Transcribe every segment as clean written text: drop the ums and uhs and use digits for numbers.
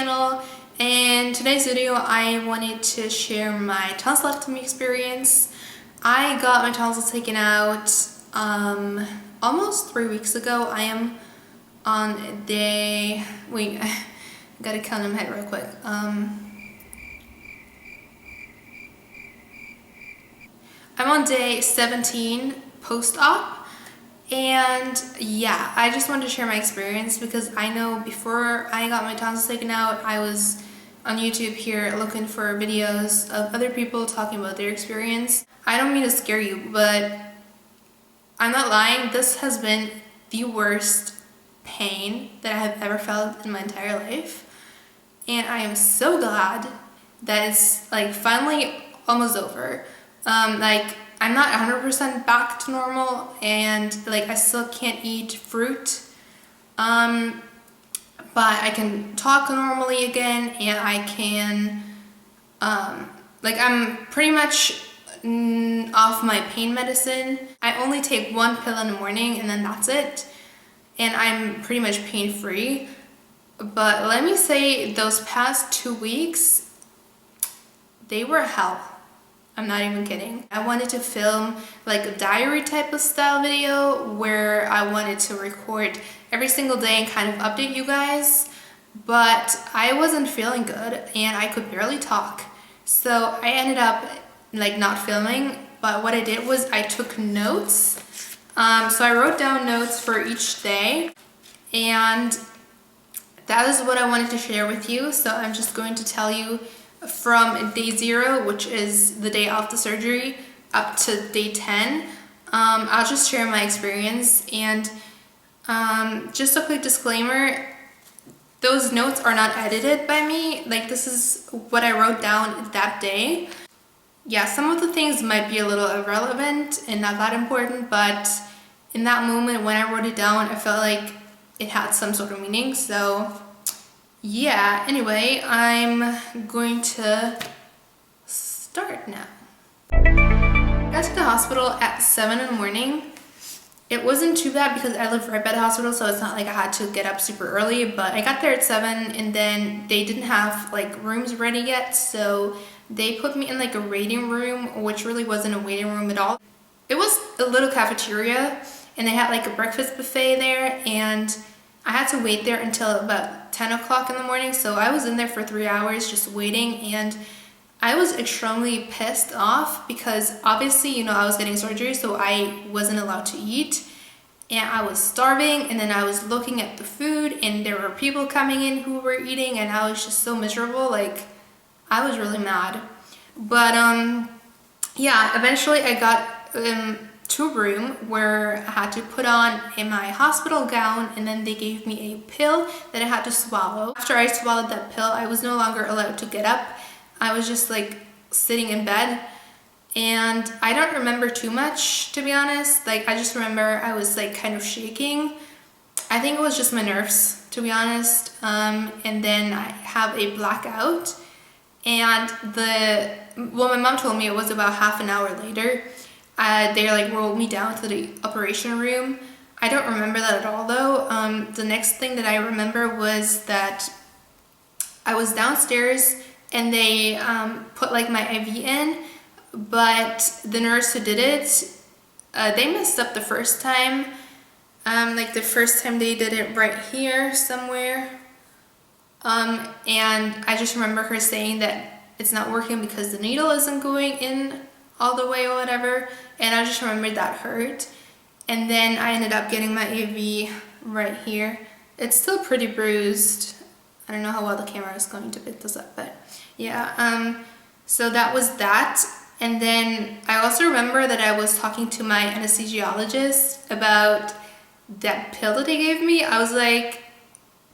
channel. In today's video I wanted to share my tonsillectomy experience. I got my tonsils taken out almost 3 weeks ago. I am on day, wait, I gotta count in my head real quick. I'm on day 17 post-op, and yeah, I just wanted to share my experience because I know before I got my tonsils taken out, I was on YouTube here looking for videos of other people talking about their experience. I don't mean to scare you, but I'm not lying, this has been the worst pain that I have ever felt in my entire life, and I am so glad that it's like finally almost over. Like I'm not 100% back to normal, and like I still can't eat fruit, but I can talk normally again, and I can like I'm pretty much off my pain medicine. I only take one pill in the morning and then that's it, and I'm pretty much pain-free. But let me say, those past 2 weeks, they were hell. I'm not even kidding. I wanted to film like a diary type of style video where I wanted to record every single day and kind of update you guys, but I wasn't feeling good and I could barely talk. So I ended up like not filming, but what I did was I took notes. So I wrote down notes for each day, and that is what I wanted to share with you. So I'm just going to tell you from day 0, which is the day of the surgery, up to day 10. I'll just share my experience, and just a quick disclaimer, those notes are not edited by me. Like, this is what I wrote down that day. Yeah, some of the things might be a little irrelevant and not that important, but in that moment when I wrote it down, I felt like it had some sort of meaning. So yeah, anyway, I'm going to start now. I got to the hospital at 7 in the morning. It wasn't too bad because I live right by the hospital, so it's not like I had to get up super early, but I got there at 7, and then they didn't have like rooms ready yet, so they put me in like a waiting room, which really wasn't a waiting room at all. It was a little cafeteria, and they had like a breakfast buffet there, and I had to wait there until about 10 o'clock in the morning, so I was in there for 3 hours just waiting, and I was extremely pissed off because obviously, you know, I was getting surgery, so I wasn't allowed to eat, and I was starving, and then I was looking at the food, and there were people coming in who were eating, and I was just so miserable. Like, I was really mad. But yeah, eventually I got to a room where I had to put on my hospital gown, and then they gave me a pill that I had to swallow. After I swallowed that pill, I was no longer allowed to get up. I was just like sitting in bed, and I don't remember too much, to be honest. Like, I just remember I was like kind of shaking. I think it was just my nerves, to be honest. And then I have a blackout, and well, my mom told me it was about half an hour later. They like rolled me down to the operation room. I don't remember that at all though. The next thing that I remember was that I was downstairs, and they put like my IV in, but the nurse who did it, they messed up the first time. Like the first time they did it right here somewhere. And I just remember her saying that it's not working because the needle isn't going in all the way or whatever, and I just remembered that hurt. And then I ended up getting my IV right here. It's still pretty bruised. I don't know how well the camera is going to pick this up, but yeah, so that was that. And then I also remember that I was talking to my anesthesiologist about that pill that they gave me. I was like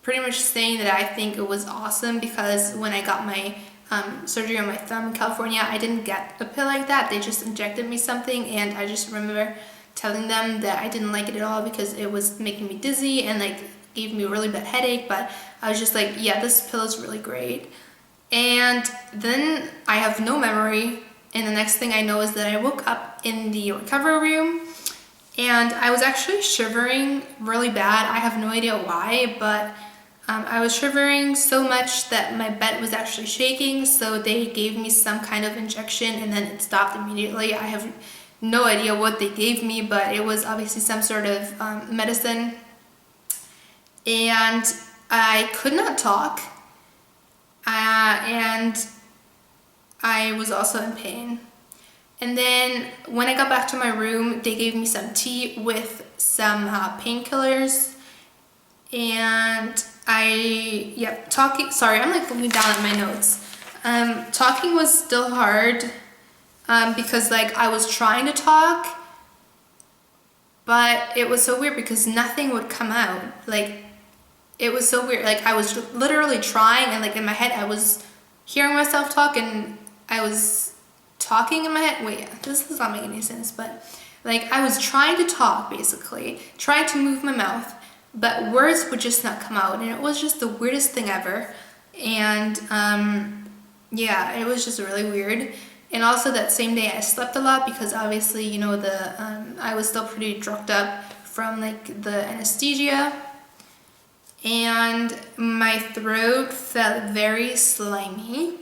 pretty much saying that I think it was awesome because when I got my surgery on my thumb in California, I didn't get a pill like that. They just injected me something, and I just remember telling them that I didn't like it at all because it was making me dizzy and like gave me a really bad headache. But I was just like, yeah, this pill is really great. And then I have no memory, and the next thing I know is that I woke up in the recovery room, and I was actually shivering really bad. I have no idea why, but I was shivering so much that my bed was actually shaking, so they gave me some kind of injection and then it stopped immediately. I have no idea what they gave me, but it was obviously some sort of medicine. And I could not talk, and I was also in pain. And then when I got back to my room, they gave me some tea with some painkillers. And sorry, I'm like looking down at my notes. Talking was still hard because like I was trying to talk, but it was so weird because nothing would come out. Like, it was so weird. Like, I was literally trying, and like in my head I was hearing myself talk, and I was talking in my head. Wait, this does not make any sense, but like I was trying to talk, basically trying to move my mouth, but words would just not come out, and it was just the weirdest thing ever. And yeah, it was just really weird. And also that same day I slept a lot because obviously, you know, I was still pretty drugged up from like the anesthesia, and my throat felt very slimy,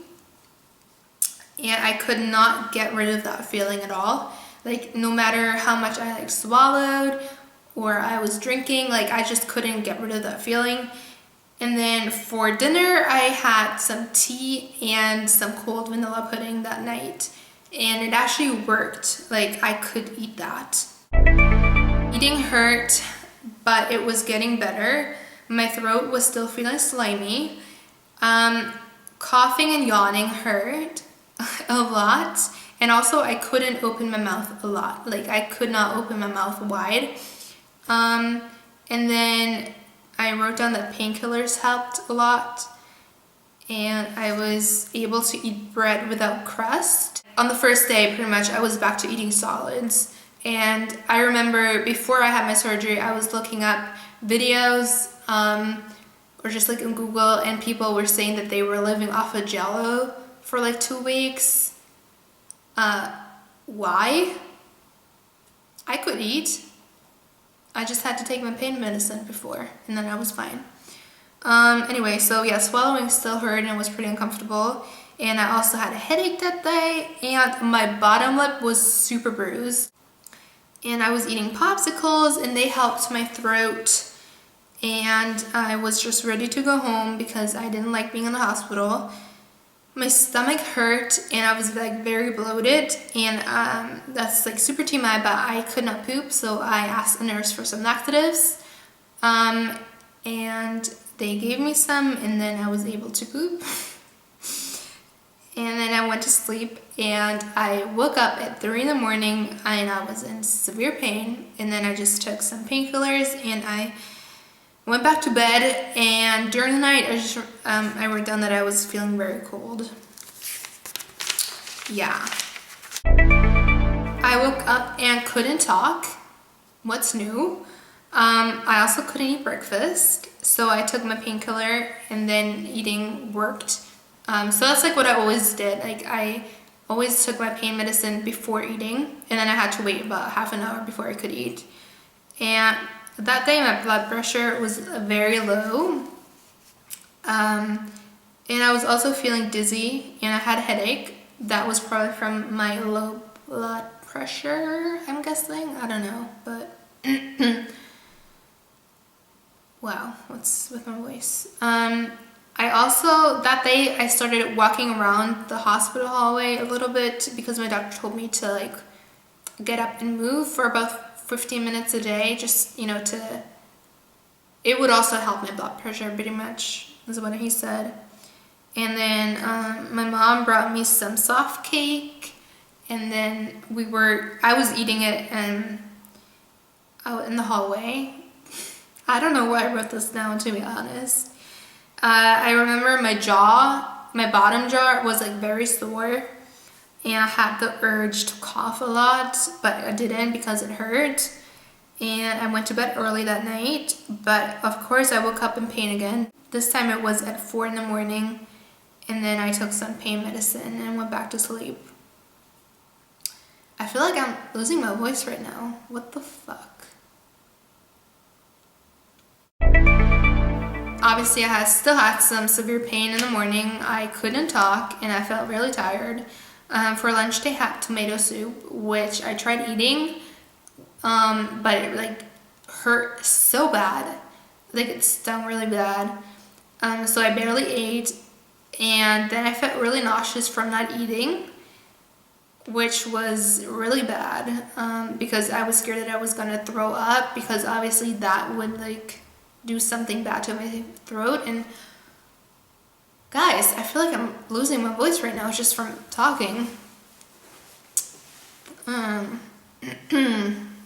and I could not get rid of that feeling at all. Like, no matter how much I like swallowed or I was drinking, like I just couldn't get rid of that feeling. And then for dinner, I had some tea and some cold vanilla pudding that night, and it actually worked. Like, I could eat that. Eating hurt, but it was getting better. My throat was still feeling slimy. Coughing and yawning hurt a lot. And also I couldn't open my mouth a lot. Like, I could not open my mouth wide. And then I wrote down that painkillers helped a lot. And I was able to eat bread without crust. On the first day, pretty much, I was back to eating solids. And I remember before I had my surgery, I was looking up videos or just like in Google, and people were saying that they were living off of Jello for like 2 weeks. Why? I could eat. I just had to take my pain medicine before, and then I was fine. Anyway, so yeah, swallowing still hurt and it was pretty uncomfortable. And I also had a headache that day, and my bottom lip was super bruised. And I was eating popsicles, and they helped my throat. And I was just ready to go home because I didn't like being in the hospital. My stomach hurt, and I was like very bloated, and that's like super TMI, but I could not poop, so I asked the nurse for some laxatives, and they gave me some, and then I was able to poop. And then I went to sleep, and I woke up at 3 in the morning, and I was in severe pain. And then I just took some painkillers, and I went back to bed. And during the night, I wrote down that I was feeling very cold. Yeah. I woke up and couldn't talk. What's new? I also couldn't eat breakfast, so I took my painkiller, and then eating worked. So that's like what I always did. Like, I always took my pain medicine before eating, and then I had to wait about half an hour before I could eat. And that day my blood pressure was very low. And I was also feeling dizzy, and I had a headache. That was probably from my low blood pressure, I'm guessing. I don't know, but wow, what's with my voice? I also, that day, I started walking around the hospital hallway a little bit because my doctor told me to like get up and move for about 15 minutes a day, just, you know, it would also help my blood pressure pretty much, is what he said. And then my mom brought me some soft cake, and then I was eating it out in the hallway. I don't know why I wrote this down, to be honest. I remember my bottom jaw was like very sore, and I had the urge to cough a lot, but I didn't because it hurt. And I went to bed early that night, but of course I woke up in pain again. This time it was at 4 in the morning, and then I took some pain medicine and went back to sleep. I feel like I'm losing my voice right now. What the fuck? obviously I still had some severe pain in the morning. I couldn't talk and I felt really tired. For lunch they had tomato soup, which I tried eating, but it like hurt so bad. Like it stung really bad. So I barely ate, and then I felt really nauseous from not eating, which was really bad, because I was scared that I was gonna throw up, because obviously that would like do something bad to my throat. And guys, I feel like I'm losing my voice right now just from talking.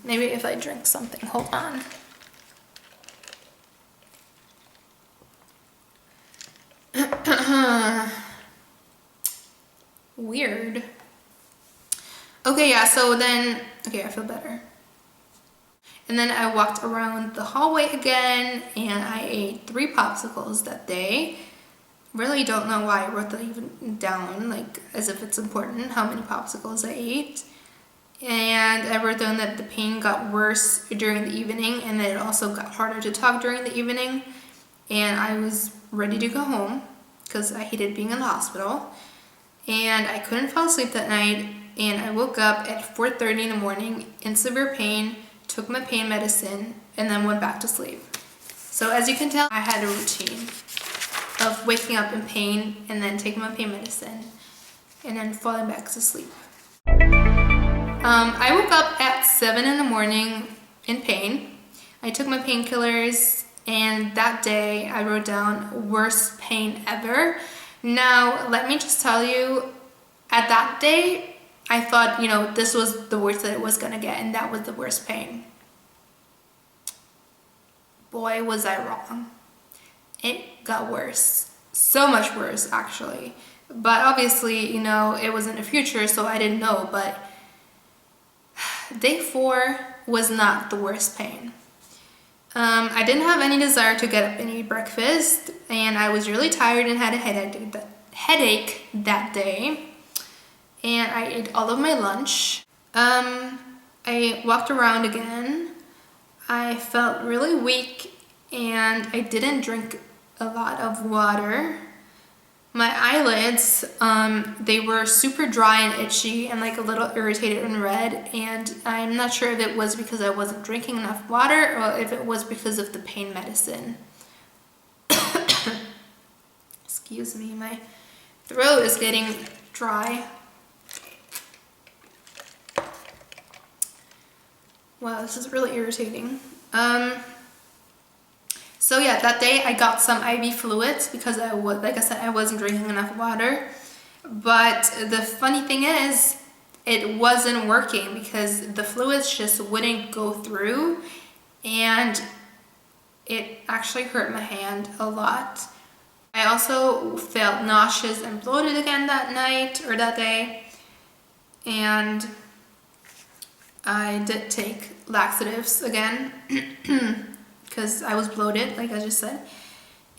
Maybe if I drink something, hold on. Weird. Okay, yeah, so then, okay, I feel better. And then I walked around the hallway again, and I ate 3 popsicles that day. Really don't know why I wrote that even down, like as if it's important how many popsicles I ate. And I wrote down that the pain got worse during the evening, and that it also got harder to talk during the evening. And I was ready to go home because I hated being in the hospital. And I couldn't fall asleep that night, and I woke up at 4:30 in the morning in severe pain, took my pain medicine, and then went back to sleep. So as you can tell, I had a routine of waking up in pain and then taking my pain medicine and then falling back to sleep. I woke up at 7 in the morning in pain. I took my painkillers, and that day I wrote down worst pain ever. Now, let me just tell you, at that day, I thought, you know, this was the worst that it was gonna get, and that was the worst pain. Boy, was I wrong. It got worse. So much worse, actually. But obviously, you know, it was in the future, so I didn't know, but day 4 was not the worst pain. I didn't have any desire to get up and eat breakfast, and I was really tired and had a headache that day. And I ate all of my lunch. I walked around again. I felt really weak, and I didn't drink a lot of water. My eyelids, they were super dry and itchy and like a little irritated and red, and I'm not sure if it was because I wasn't drinking enough water or if it was because of the pain medicine. Excuse me, my throat is getting dry. Wow, this is really irritating. So yeah, that day I got some IV fluids because like I said, I wasn't drinking enough water. But the funny thing is, it wasn't working because the fluids just wouldn't go through, and it actually hurt my hand a lot. I also felt nauseous and bloated again that night or that day, and I did take laxatives again because I was bloated, like I just said.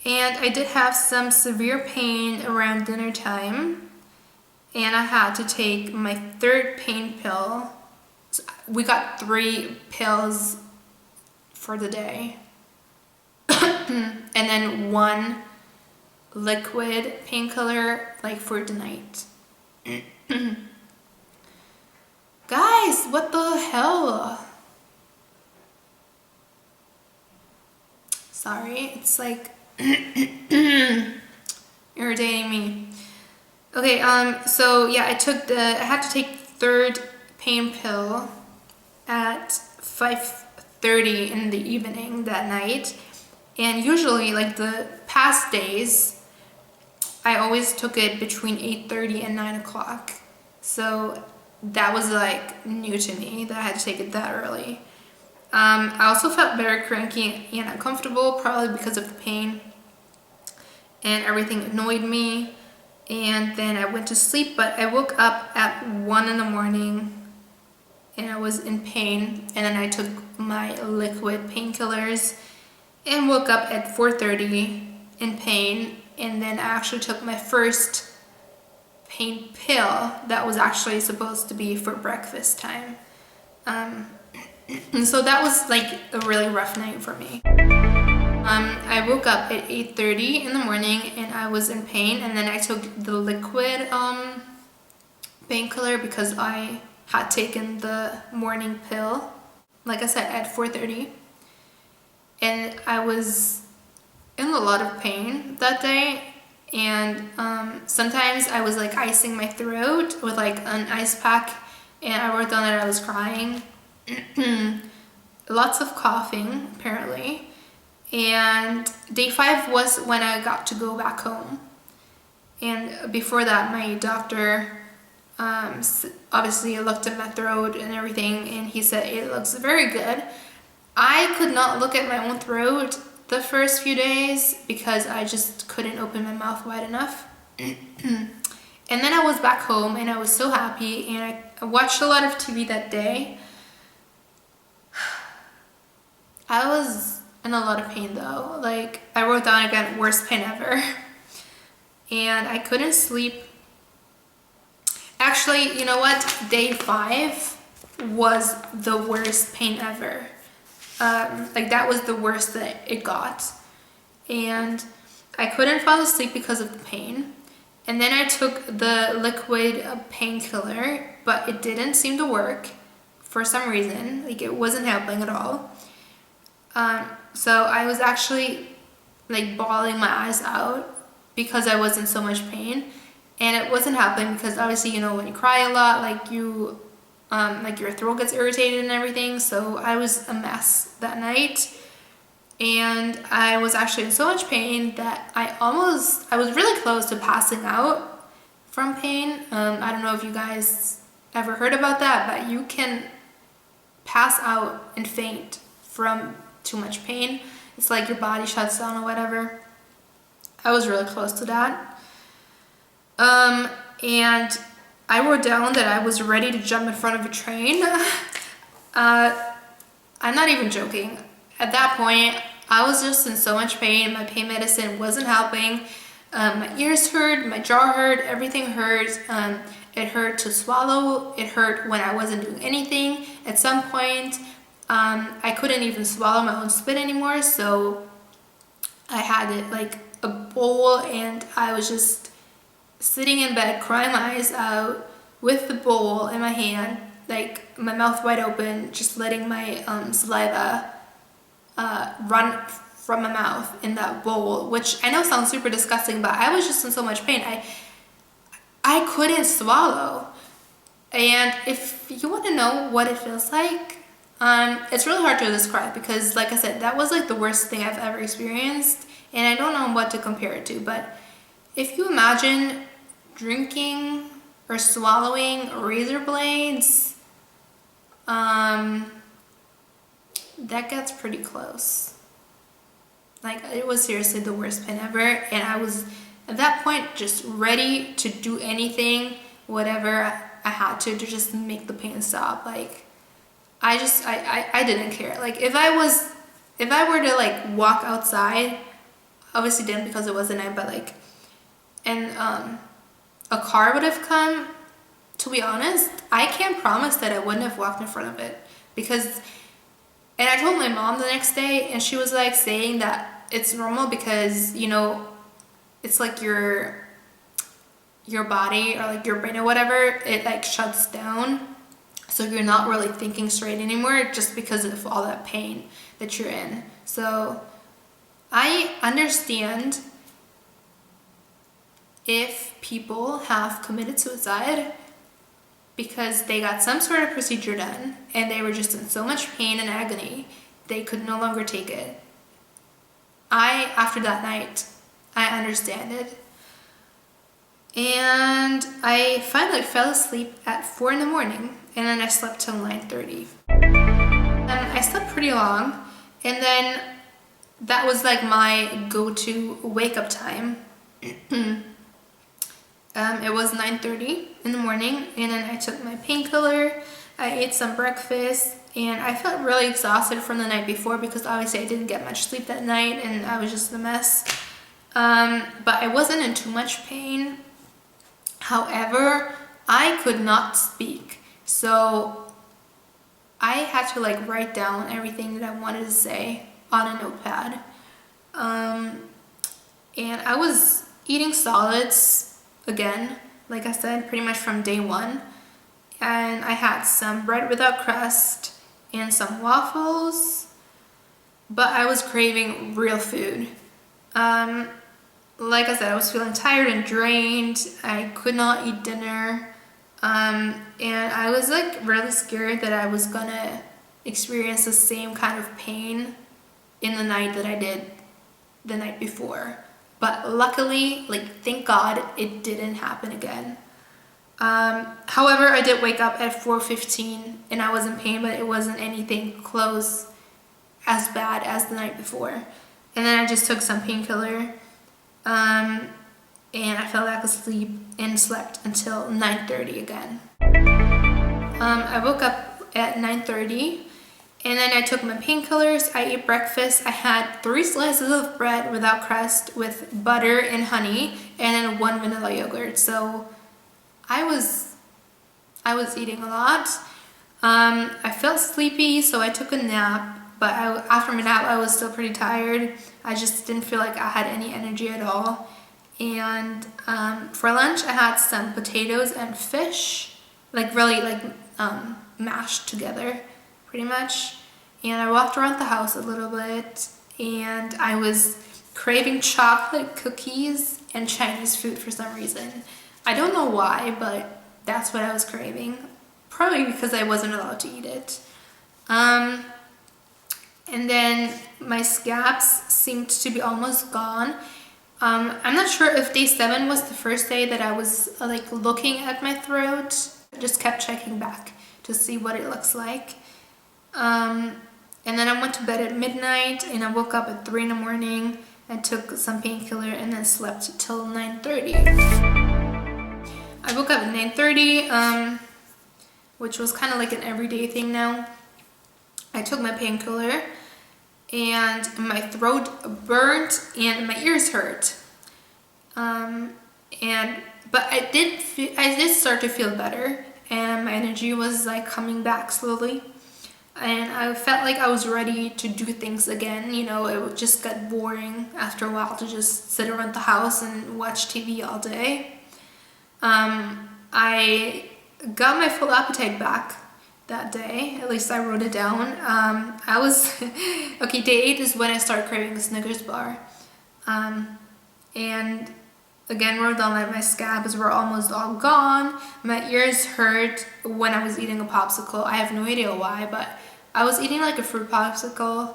And I did have some severe pain around dinner time, and I had to take my 3rd pain pill. So we got 3 pills for the day. And then 1 liquid painkiller like for the night. Guys, what the hell? Sorry, it's like irritating me. Okay, so yeah, I had to take 3rd pain pill at 5:30 in the evening that night. And usually, like the past days, I always took it between 8:30 and 9 o'clock. So that was like new to me that I had to take it that early. I also felt very cranky and uncomfortable, probably because of the pain, and everything annoyed me. And then I went to sleep, but I woke up at 1 in the morning and I was in pain, and then I took my liquid painkillers and woke up at 4:30 in pain, and then I actually took my first pain pill that was actually supposed to be for breakfast time. So that was like a really rough night for me. I woke up at 8:30 in the morning and I was in pain, and then I took the liquid painkiller because I had taken the morning pill, like I said, at 4:30, and I was in a lot of pain that day. And sometimes I was like icing my throat with like an ice pack, and I wrote down that I was crying. Lots of coughing apparently. And day 5 was when I got to go back home. And before that, my doctor obviously looked at my throat and everything, and he said it looks very good. I could not look at my own throat the first few days because I just couldn't open my mouth wide enough. And then I was back home and I was so happy, and I watched a lot of TV that day. I was in a lot of pain though. Like, I wrote down again, worst pain ever. And I couldn't sleep. Actually, you know what? Day 5 was the worst pain ever. Like, that was the worst that it got. And I couldn't fall asleep because of the pain. And then I took the liquid painkiller, but it didn't seem to work for some reason. Like, it wasn't helping at all. So I was actually like bawling my eyes out because I was in so much pain, and it wasn't helping because obviously, you know, when you cry a lot, like you like your throat gets irritated and everything. So I was a mess that night, and I was actually in so much pain that I was really close to passing out from pain. I don't know if you guys ever heard about that, but you can pass out and faint from too much pain. It's like your body shuts down or whatever. I was really close to that. And I wrote down that I was ready to jump in front of a train. I'm not even joking. At that point, I was just in so much pain. My pain medicine wasn't helping. My ears hurt, my jaw hurt, everything hurt. It hurt to swallow. It hurt when I wasn't doing anything. At some point, I couldn't even swallow my own spit anymore, so I had it like a bowl, and I was just sitting in bed crying my eyes out with the bowl in my hand, like my mouth wide open, just letting my saliva run from my mouth in that bowl, which I know sounds super disgusting, but I was just in so much pain. I couldn't swallow. And if you want to know what it feels like, it's really hard to describe because, like I said, that was like the worst thing I've ever experienced, and I don't know what to compare it to. But if you imagine drinking or swallowing razor blades, that gets pretty close. Like, it was seriously the worst pain ever, and I was at that point just ready to do anything, whatever I had to just make the pain stop. Like, I didn't care. Like, if I were to like walk outside, obviously didn't because it was the night, but like, and a car would have come, to be honest, I can't promise that I wouldn't have walked in front of it, because, and I told my mom the next day, and she was like saying that it's normal because, you know, it's like your body or like your brain or whatever, it like shuts down. So you're not really thinking straight anymore just because of all that pain that you're in. So I understand if people have committed suicide because they got some sort of procedure done and they were just in so much pain and agony, they could no longer take it. After that night, I understand it. And I finally fell asleep at 4 in the morning, and then I slept till 9:30. I slept pretty long, and then that was like my go-to wake-up time. It was 9:30 in the morning, and then I took my painkiller, I ate some breakfast, and I felt really exhausted from the night before because obviously I didn't get much sleep that night, and I was just a mess. But I wasn't in too much pain. However, I could not speak, so I had to like write down everything that I wanted to say on a notepad. And I was eating solids again, like I said, pretty much from day one. And I had some bread without crust and some waffles, but I was craving real food. Like I said, I was feeling tired and drained. I could not eat dinner. And I was like really scared that I was gonna experience the same kind of pain in the night that I did the night before. But luckily, like, thank God, it didn't happen again. However, I did wake up at 4:15 and I was in pain, but it wasn't anything close as bad as the night before. And then I just took some painkiller, and I fell back asleep and slept until 9:30 again. I woke up at 9:30. And then I took my painkillers, I ate breakfast. I had 3 slices of bread without crust with butter and honey, and then 1 vanilla yogurt. So I was eating a lot. I felt sleepy, so I took a nap. But after my nap, I was still pretty tired. I just didn't feel like I had any energy at all. And for lunch, I had some potatoes and fish, like really like mashed together, pretty much. And I walked around the house a little bit, and I was craving chocolate cookies and Chinese food for some reason. I don't know why, but that's what I was craving. Probably because I wasn't allowed to eat it. And then my scabs seemed to be almost gone. I'm not sure if day 7 was the first day that I was like looking at my throat. I just kept checking back to see what it looks like. And then I went to bed at midnight, and I woke up at 3 in the morning and took some painkiller and then slept till 9:30. I woke up at 9:30, which was kind of like an everyday thing now. I took my painkiller and my throat burnt and my ears hurt. But I did start to feel better, and my energy was like coming back slowly. And I felt like I was ready to do things again. You know, it would just get boring after a while to just sit around the house and watch TV all day. I got my full appetite back that day. At least I wrote it down. Okay, day 8 is when I started craving a Snickers bar. And again, wrote down that my scabs were almost all gone. My ears hurt when I was eating a popsicle. I have no idea why, but I was eating like a fruit popsicle,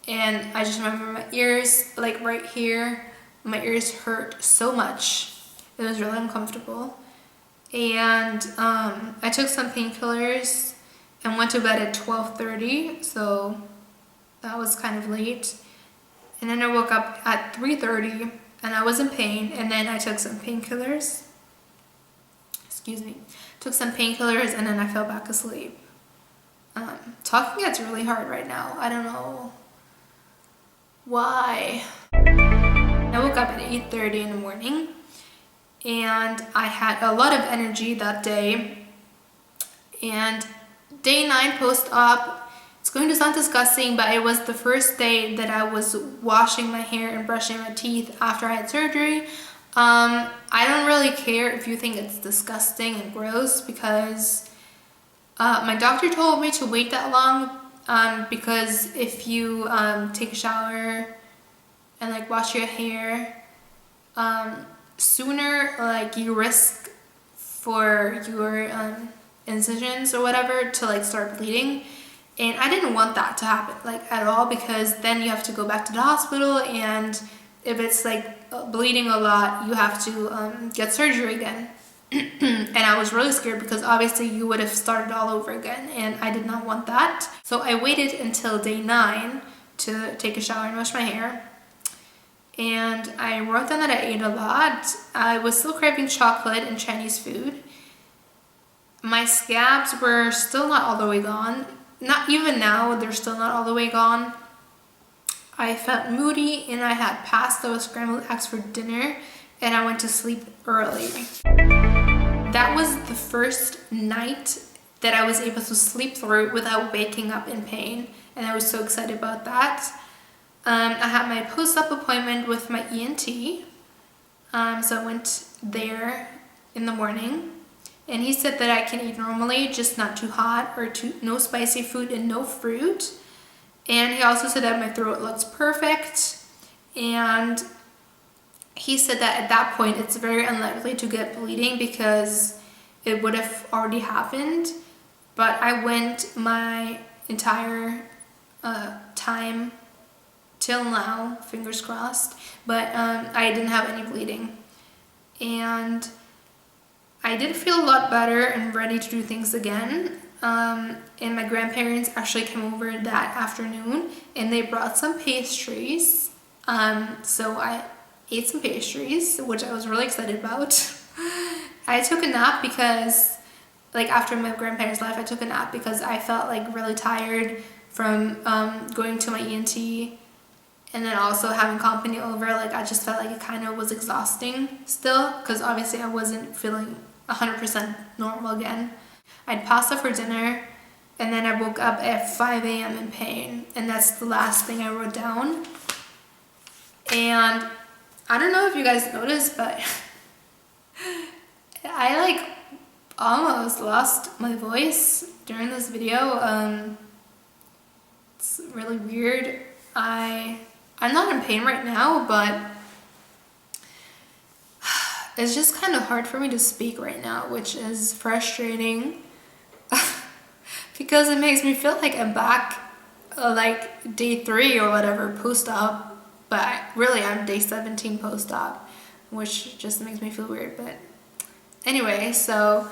and I just remember my ears, like right here, my ears hurt so much. It was really uncomfortable. And I took some painkillers and went to bed at 12:30, so that was kind of late. And then I woke up at 3:30 and I was in pain, and then I took some painkillers. Took some painkillers and then I fell back asleep. Talking gets really hard right now. I don't know why. I woke up at 8:30 in the morning, and I had a lot of energy that day. And day 9 post-op, it's going to sound disgusting, but it was the first day that I was washing my hair and brushing my teeth after I had surgery. I don't really care if you think it's disgusting and gross, because my doctor told me to wait that long, because if you take a shower and like wash your hair, sooner like you risk for your incisions or whatever to like start bleeding. And I didn't want that to happen like at all, because then you have to go back to the hospital, and if it's like bleeding a lot, you have to get surgery again. And I was really scared, because obviously you would have started all over again, and I did not want that. So I waited until day 9 to take a shower and wash my hair. And I wrote down that I ate a lot. I was still craving chocolate and Chinese food. My scabs were still not all the way gone. Not even now, they're still not all the way gone. I felt moody, and I had pasta with scrambled eggs for dinner, and I went to sleep early. That was the first night that I was able to sleep through without waking up in pain, and I was so excited about that. I had my post-op appointment with my ENT. So I went there in the morning, and he said that I can eat normally, just not too hot or no spicy food and no fruit. And he also said that my throat looks perfect, and he said that at that point it's very unlikely to get bleeding because it would have already happened. But I went my entire time till now, fingers crossed, but I didn't have any bleeding. And I did feel a lot better and ready to do things again. And my grandparents actually came over that afternoon, and they brought some pastries. So I ate some pastries, which I was really excited about. I took a nap because, like, after my grandparents left, I took a nap because I felt like really tired from going to my ENT, and then also having company over. Like, I just felt like it kind of was exhausting still, because obviously I wasn't feeling 100% normal again. I had pasta for dinner, and then I woke up at 5 a.m. in pain, and that's the last thing I wrote down. And I don't know if you guys noticed, but I like almost lost my voice during this video. It's really weird. I'm not in pain right now, but it's just kind of hard for me to speak right now, which is frustrating because it makes me feel like I'm back like day 3 or whatever post-op, but really I'm day 17 post-op, which just makes me feel weird. But anyway, so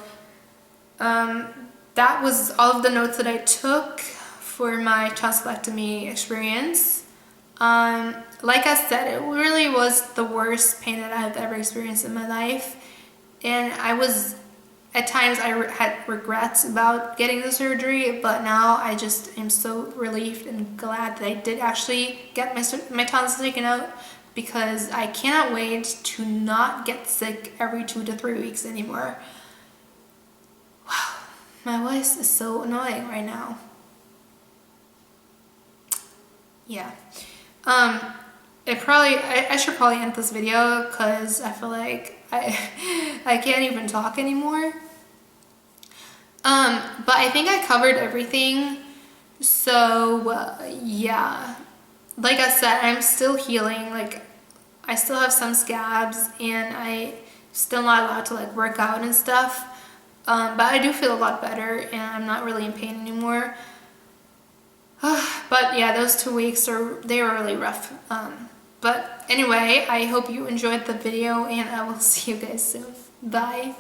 that was all of the notes that I took for my tonsillectomy experience. Like I said, it really was the worst pain that I've ever experienced in my life, and at times I had regrets about getting the surgery, but now I just am so relieved and glad that I did actually get my tonsils taken out, because I cannot wait to not get sick every 2 to 3 weeks anymore. Wow, my voice is so annoying right now. Yeah. I should probably end this video because I feel like I can't even talk anymore. But I think I covered everything. So yeah, like I said, I'm still healing. Like, I still have some scabs, and I still not allowed to like work out and stuff. But I do feel a lot better, and I'm not really in pain anymore. But yeah, those 2 weeks they were really rough. But anyway, I hope you enjoyed the video, and I will see you guys soon. Bye.